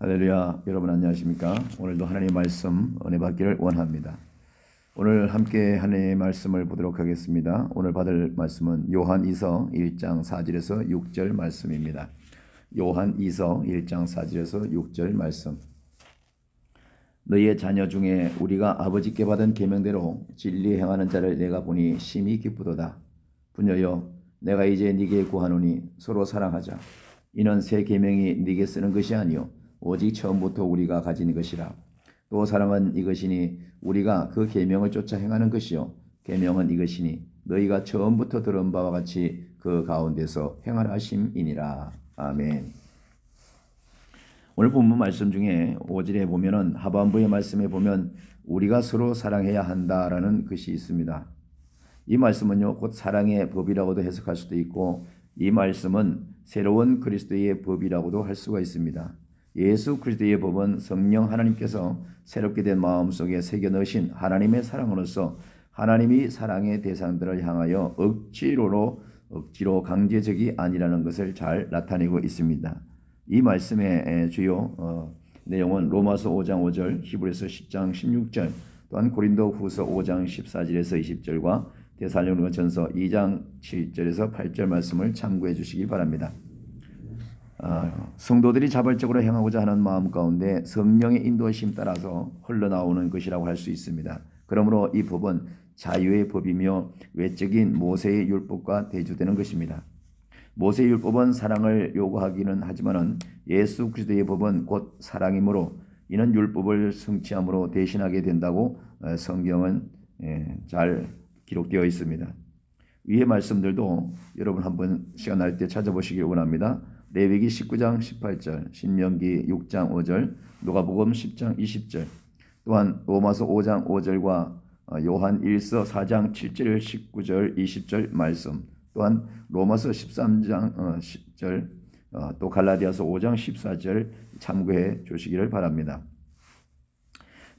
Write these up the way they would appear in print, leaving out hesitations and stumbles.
할렐루야. 여러분 안녕하십니까? 오늘도 하나님의 말씀 은혜 받기를 원합니다. 오늘 함께 하나님의 말씀을 보도록 하겠습니다. 오늘 받을 말씀은 요한이서 1장 4절에서 6절 말씀입니다. 요한이서 1장 4절에서 6절 말씀. 너희의 자녀 중에 우리가 아버지께 받은 계명대로 진리 행하는 자를 내가 보니 심히 기쁘도다. 부녀여, 내가 이제 네게 구하노니 서로 사랑하자. 이는 새 계명이 네게 쓰는 것이 아니요 오직 처음부터 우리가 가진 것이라. 또 사랑은 이것이니 우리가 그 계명을 쫓아 행하는 것이요 계명은 이것이니 너희가 처음부터 들은 바와 같이 그 가운데서 행하라 하심이니라. 아멘. 오늘 본문 말씀 중에 5절에 보면은 하반부의 말씀에 보면 우리가 서로 사랑해야 한다라는 것이 있습니다. 이 말씀은요 곧 사랑의 법이라고도 해석할 수도 있고, 이 말씀은 새로운 그리스도의 법이라고도 할 수가 있습니다. 예수 그리스도의 법은 성령 하나님께서 새롭게 된 마음속에 새겨 넣으신 하나님의 사랑으로서 하나님이 사랑의 대상들을 향하여 억지로 강제적이 아니라는 것을 잘 나타내고 있습니다. 이 말씀의 주요 내용은 로마서 5장 5절, 히브리서 10장 16절, 또한 고린도후서 5장 14절에서 20절과 데살로니가전서 2장 7절에서 8절 말씀을 참고해 주시기 바랍니다. 성도들이 자발적으로 행하고자 하는 마음 가운데 성령의 인도하심 따라서 흘러나오는 것이라고 할 수 있습니다. 그러므로 이 법은 자유의 법이며 외적인 모세의 율법과 대조되는 것입니다. 모세의 율법은 사랑을 요구하기는 하지만은 예수 그리스도의 법은 곧 사랑이므로 이는 율법을 성취함으로 대신하게 된다고 성경은 잘 기록되어 있습니다. 위의 말씀들도 여러분 한번 시간 날 때 찾아보시길 원합니다. 레위기 19장 18절, 신명기 6장 5절, 누가복음 10장 20절, 또한 로마서 5장 5절과 요한 1서 4장 7절, 19절, 20절 말씀, 또한 로마서 13장 10절, 또 갈라디아서 5장 14절 참고해 주시기를 바랍니다.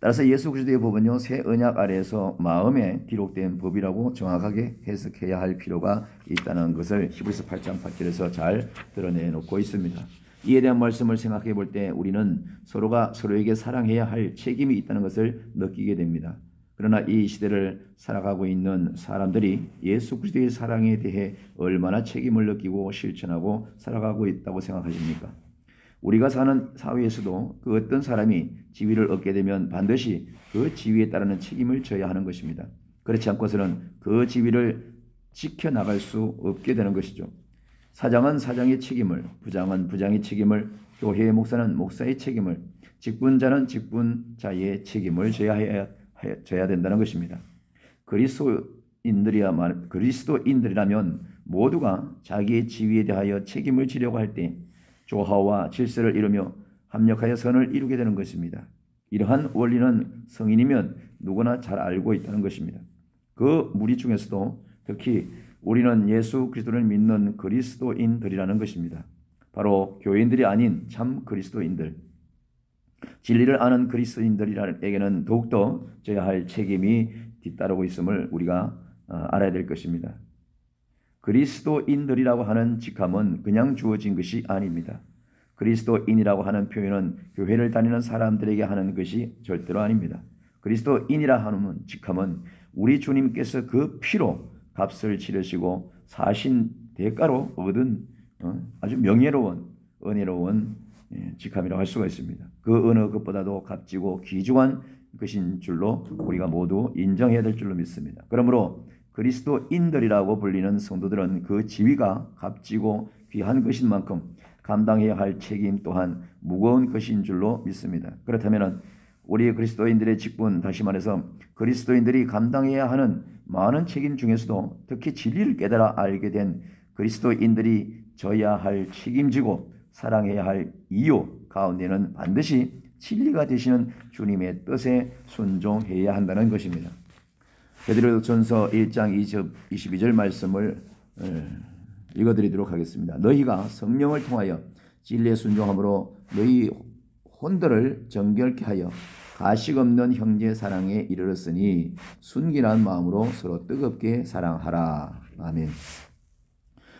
따라서 예수 그리스도의 법은요 새 언약 아래에서 마음에 기록된 법이라고 정확하게 해석해야 할 필요가 있다는 것을 히브리서 8장 8절에서 잘 드러내놓고 있습니다. 이에 대한 말씀을 생각해 볼 때 우리는 서로가 서로에게 사랑해야 할 책임이 있다는 것을 느끼게 됩니다. 그러나 이 시대를 살아가고 있는 사람들이 예수 그리스도의 사랑에 대해 얼마나 책임을 느끼고 실천하고 살아가고 있다고 생각하십니까? 우리가 사는 사회에서도 그 어떤 사람이 지위를 얻게 되면 반드시 그 지위에 따르는 책임을 져야 하는 것입니다. 그렇지 않고서는 그 지위를 지켜나갈 수 없게 되는 것이죠. 사장은 사장의 책임을, 부장은 부장의 책임을, 교회의 목사는 목사의 책임을, 직분자는 직분자의 책임을 져야 된다는 것입니다. 그리스도인들이라면 모두가 자기의 지위에 대하여 책임을 지려고 할 때 조화와 질서를 이루며 합력하여 선을 이루게 되는 것입니다. 이러한 원리는 성인이면 누구나 잘 알고 있다는 것입니다. 그 무리 중에서도 특히 우리는 예수 그리스도를 믿는 그리스도인들이라는 것입니다. 바로 교인들이 아닌 참 그리스도인들, 진리를 아는 그리스도인들에게는 더욱더 져야 할 책임이 뒤따르고 있음을 우리가 알아야 될 것입니다. 그리스도인들이라고 하는 직함은 그냥 주어진 것이 아닙니다. 그리스도인이라고 하는 표현은 교회를 다니는 사람들에게 하는 것이 절대로 아닙니다. 그리스도인이라 하는 직함은 우리 주님께서 그 피로 값을 치르시고 사신 대가로 얻은 아주 명예로운 은혜로운 직함이라고 할 수가 있습니다. 그 어느 것보다도 값지고 귀중한 것인 줄로 우리가 모두 인정해야 될 줄로 믿습니다. 그러므로 그리스도인들이라고 불리는 성도들은 그 지위가 값지고 귀한 것인 만큼 감당해야 할 책임 또한 무거운 것인 줄로 믿습니다. 그렇다면 우리 그리스도인들의 직분, 다시 말해서 그리스도인들이 감당해야 하는 많은 책임 중에서도 특히 진리를 깨달아 알게 된 그리스도인들이 져야 할 책임지고 사랑해야 할 이유 가운데는 반드시 진리가 되시는 주님의 뜻에 순종해야 한다는 것입니다. 베드로전서 1장 22절 말씀을 읽어드리도록 하겠습니다. 너희가 성령을 통하여 진리에 순종함으로 너희 혼들을 정결케 하여 가식 없는 형제 사랑에 이르렀으니 순결한 마음으로 서로 뜨겁게 사랑하라. 아멘.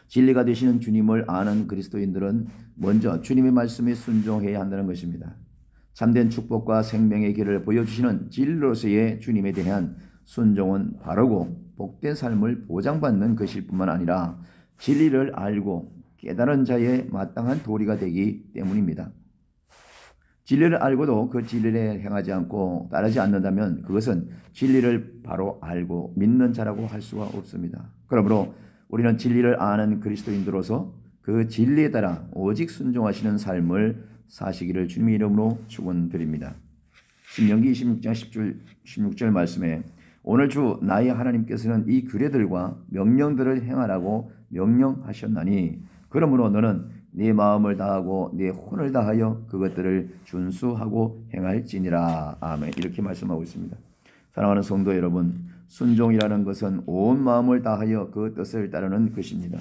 진리가 되시는 주님을 아는 그리스도인들은 먼저 주님의 말씀에 순종해야 한다는 것입니다. 참된 축복과 생명의 길을 보여주시는 진리로서의 주님에 대한 순종은 바르고 복된 삶을 보장받는 것일 뿐만 아니라 진리를 알고 깨달은 자의 마땅한 도리가 되기 때문입니다. 진리를 알고도 그 진리를 행하지 않고 따르지 않는다면 그것은 진리를 바로 알고 믿는 자라고 할 수가 없습니다. 그러므로 우리는 진리를 아는 그리스도인들로서 그 진리에 따라 오직 순종하시는 삶을 사시기를 주님의 이름으로 축원드립니다. 신명기 26장 16절 말씀에 오늘 주 나의 하나님께서는 이 규례들과 명령들을 행하라고 명령하셨나니 그러므로 너는 네 마음을 다하고 네 혼을 다하여 그것들을 준수하고 행할지니라. 아멘. 이렇게 말씀하고 있습니다. 사랑하는 성도 여러분, 순종이라는 것은 온 마음을 다하여 그 뜻을 따르는 것입니다.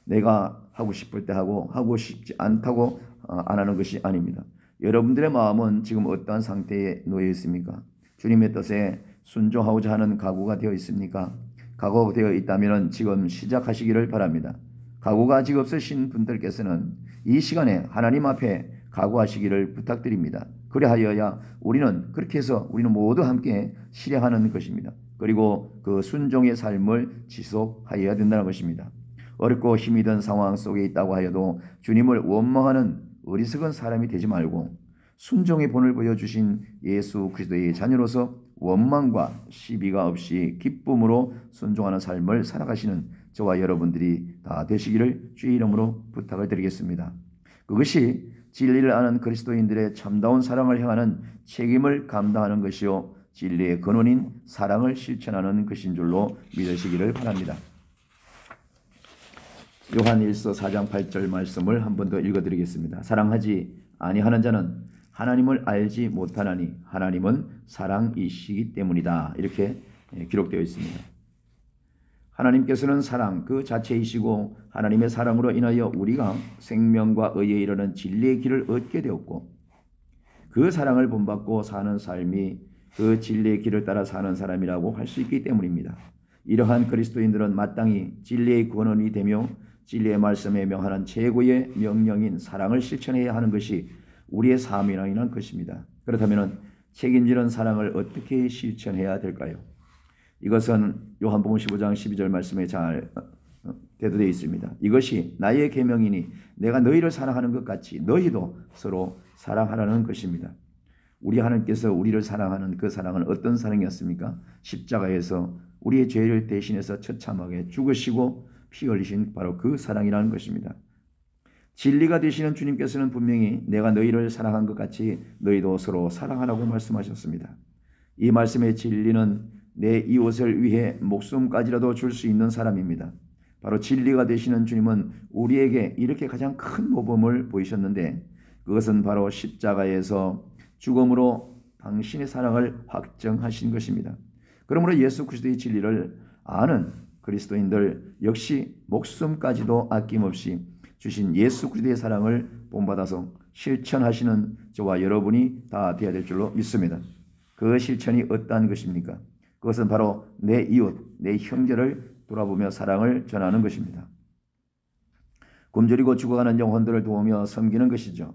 내가 하고 싶을 때 하고 하고 싶지 않다고 안 하는 것이 아닙니다. 여러분들의 마음은 지금 어떠한 상태에 놓여 있습니까? 주님의 뜻에 순종하고자 하는 각오가 되어 있습니까? 각오가 되어 있다면 지금 시작하시기를 바랍니다. 각오가 아직 없으신 분들께서는 이 시간에 하나님 앞에 각오하시기를 부탁드립니다. 그리하여야 우리는 그렇게 해서 우리는 모두 함께 실행하는 것입니다. 그리고 그 순종의 삶을 지속하여야 된다는 것입니다. 어렵고 힘이 든 상황 속에 있다고 하여도 주님을 원망하는 어리석은 사람이 되지 말고 순종의 본을 보여주신 예수 그리스도의 자녀로서 원망과 시비가 없이 기쁨으로 순종하는 삶을 살아가시는 저와 여러분들이 다 되시기를 주의 이름으로 부탁을 드리겠습니다. 그것이 진리를 아는 그리스도인들의 참다운 사랑을 향하는 책임을 감당하는 것이요 진리의 근원인 사랑을 실천하는 것인 줄로 믿으시기를 바랍니다. 요한일서 4장 8절 말씀을 한 번 더 읽어드리겠습니다. 사랑하지 아니하는 자는 하나님을 알지 못하나니 하나님은 사랑이시기 때문이다. 이렇게 기록되어 있습니다. 하나님께서는 사랑 그 자체이시고 하나님의 사랑으로 인하여 우리가 생명과 의에 이르는 진리의 길을 얻게 되었고 그 사랑을 본받고 사는 삶이 그 진리의 길을 따라 사는 사람이라고 할 수 있기 때문입니다. 이러한 그리스도인들은 마땅히 진리의 근원이 되며 진리의 말씀에 명하는 최고의 명령인 사랑을 실천해야 하는 것이 우리의 사명이라는 것입니다. 그렇다면 책임지는 사랑을 어떻게 실천해야 될까요? 이것은 요한복음 15장 12절 말씀에 잘 대두되어 있습니다. 이것이 나의 계명이니 내가 너희를 사랑하는 것 같이 너희도 서로 사랑하라는 것입니다. 우리 하나님께서 우리를 사랑하는 그 사랑은 어떤 사랑이었습니까? 십자가에서 우리의 죄를 대신해서 처참하게 죽으시고 피 흘리신 바로 그 사랑이라는 것입니다. 진리가 되시는 주님께서는 분명히 내가 너희를 사랑한 것 같이 너희도 서로 사랑하라고 말씀하셨습니다. 이 말씀의 진리는 내 이웃을 위해 목숨까지라도 줄 수 있는 사람입니다. 바로 진리가 되시는 주님은 우리에게 이렇게 가장 큰 모범을 보이셨는데 그것은 바로 십자가에서 죽음으로 당신의 사랑을 확정하신 것입니다. 그러므로 예수 그리스도의 진리를 아는 그리스도인들 역시 목숨까지도 아낌없이 주신 예수 그리스도의 사랑을 본받아서 실천하시는 저와 여러분이 다 되어야 될 줄로 믿습니다. 그 실천이 어떠한 것입니까? 그것은 바로 내 이웃, 내 형제를 돌아보며 사랑을 전하는 것입니다. 굶주리고 죽어가는 영혼들을 도우며 섬기는 것이죠.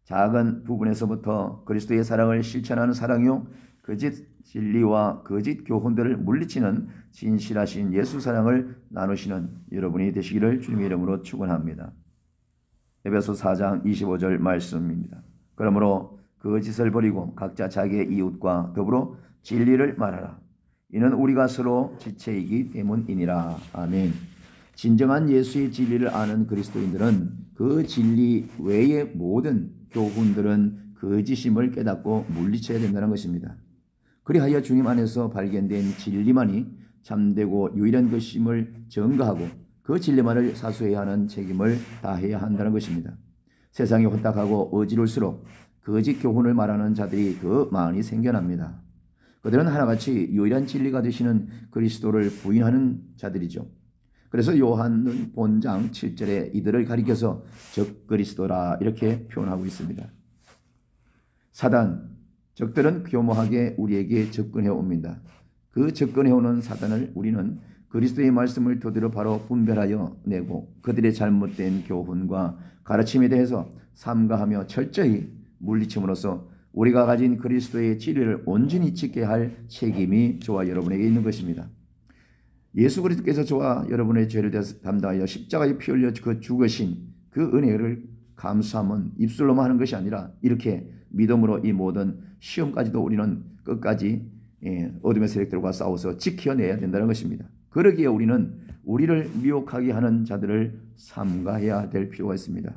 작은 부분에서부터 그리스도의 사랑을 실천하는 사랑이요 거짓 진리와 거짓 교훈들을 물리치는 진실하신 예수 사랑을 나누시는 여러분이 되시기를 주님의 이름으로 축원합니다. 에베소 4장 25절 말씀입니다. 그러므로 거짓을 버리고 각자 자기의 이웃과 더불어 진리를 말하라. 이는 우리가 서로 지체이기 때문이니라. 아멘. 진정한 예수의 진리를 아는 그리스도인들은 그 진리 외의 모든 교훈들은 거짓임을 깨닫고 물리쳐야 된다는 것입니다. 그리하여 주님 안에서 발견된 진리만이 참되고 유일한 것임을 증거하고 그 진리만을 사수해야 하는 책임을 다해야 한다는 것입니다. 세상이 혼탁하고 어지러울수록 거짓 교훈을 말하는 자들이 더 많이 생겨납니다. 그들은 하나같이 유일한 진리가 되시는 그리스도를 부인하는 자들이죠. 그래서 요한은 본장 7절에 이들을 가리켜서 적그리스도라 이렇게 표현하고 있습니다. 사단, 적들은 교모하게 우리에게 접근해 옵니다. 그 접근해 오는 사단을 우리는 그리스도의 말씀을 토대로 바로 분별하여 내고 그들의 잘못된 교훈과 가르침에 대해서 삼가하며 철저히 물리침으로써 우리가 가진 그리스도의 진리를 온전히 지켜야 할 책임이 저와 여러분에게 있는 것입니다. 예수 그리스도께서 저와 여러분의 죄를 담당하여 십자가에 피 흘려 그 죽으신 그 은혜를 감수함은 입술로만 하는 것이 아니라 이렇게 믿음으로 이 모든 시험까지도 우리는 끝까지 어둠의 세력들과 싸워서 지켜내야 된다는 것입니다. 그러기에 우리는 우리를 미혹하게 하는 자들을 삼가해야 될 필요가 있습니다.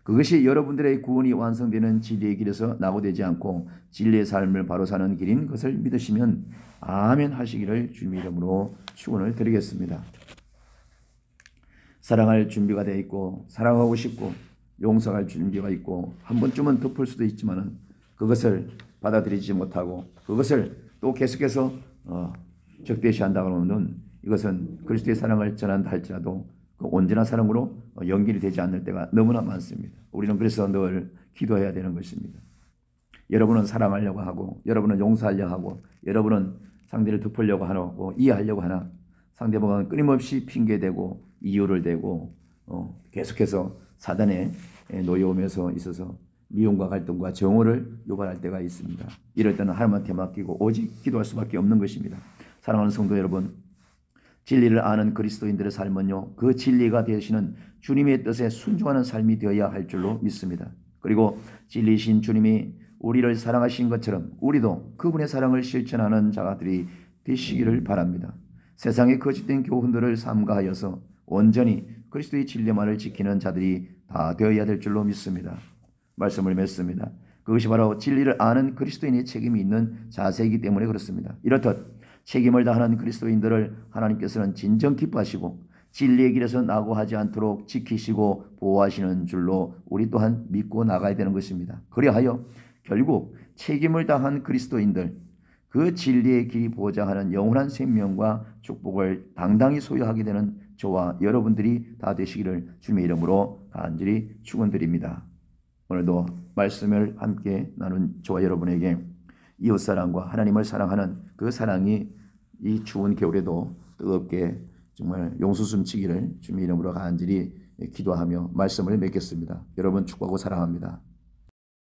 그것이 여러분들의 구원이 완성되는 진리의 길에서 낙오되지 않고 진리의 삶을 바로 사는 길인 것을 믿으시면 아멘 하시기를 주님의 이름으로 축원을 드리겠습니다. 사랑할 준비가 되어 있고 사랑하고 싶고 용서할 준비가 있고 한 번쯤은 덮을 수도 있지만 그것을 받아들이지 못하고 그것을 또 계속해서 적대시한다고 하면 이것은 그리스도의 사랑을 전한다 할지라도 그 온전한 사랑으로 연결이 되지 않을 때가 너무나 많습니다. 우리는 그래서 늘 기도해야 되는 것입니다. 여러분은 사랑하려고 하고 여러분은 용서하려고 하고 여러분은 상대를 덮으려고 하고 이해하려고 하나 상대방은 끊임없이 핑계대고 이유를 대고 계속해서 사단에 놓여오면서 있어서 미움과 갈등과 정오를 유발할 때가 있습니다. 이럴 때는 하나님한테 맡기고 오직 기도할 수밖에 없는 것입니다. 사랑하는 성도 여러분, 진리를 아는 그리스도인들의 삶은요, 그 진리가 되시는 주님의 뜻에 순종하는 삶이 되어야 할 줄로 믿습니다. 그리고 진리신 주님이 우리를 사랑하신 것처럼 우리도 그분의 사랑을 실천하는 자들이 되시기를 바랍니다. 세상의 거짓된 교훈들을 삼가하여서 온전히 그리스도의 진리만을 지키는 자들이 다 되어야 될 줄로 믿습니다. 말씀을 맺습니다. 그것이 바로 진리를 아는 그리스도인의 책임이 있는 자세이기 때문에 그렇습니다. 이렇듯 책임을 다하는 그리스도인들을 하나님께서는 진정 기뻐하시고 진리의 길에서 낙오하지 않도록 지키시고 보호하시는 줄로 우리 또한 믿고 나가야 되는 것입니다. 그리하여 결국 책임을 다한 그리스도인들, 그 진리의 길이 보호자 하는 영원한 생명과 축복을 당당히 소유하게 되는 저와 여러분들이 다 되시기를 주님의 이름으로 간절히 축원드립니다. 오늘도 말씀을 함께 나눈 저와 여러분에게 이웃사랑과 하나님을 사랑하는 그 사랑이 이 추운 겨울에도 뜨겁게 정말 용수숨치기를 주님의 이름으로 간절히 기도하며 말씀을 맺겠습니다. 여러분 축복하고 사랑합니다.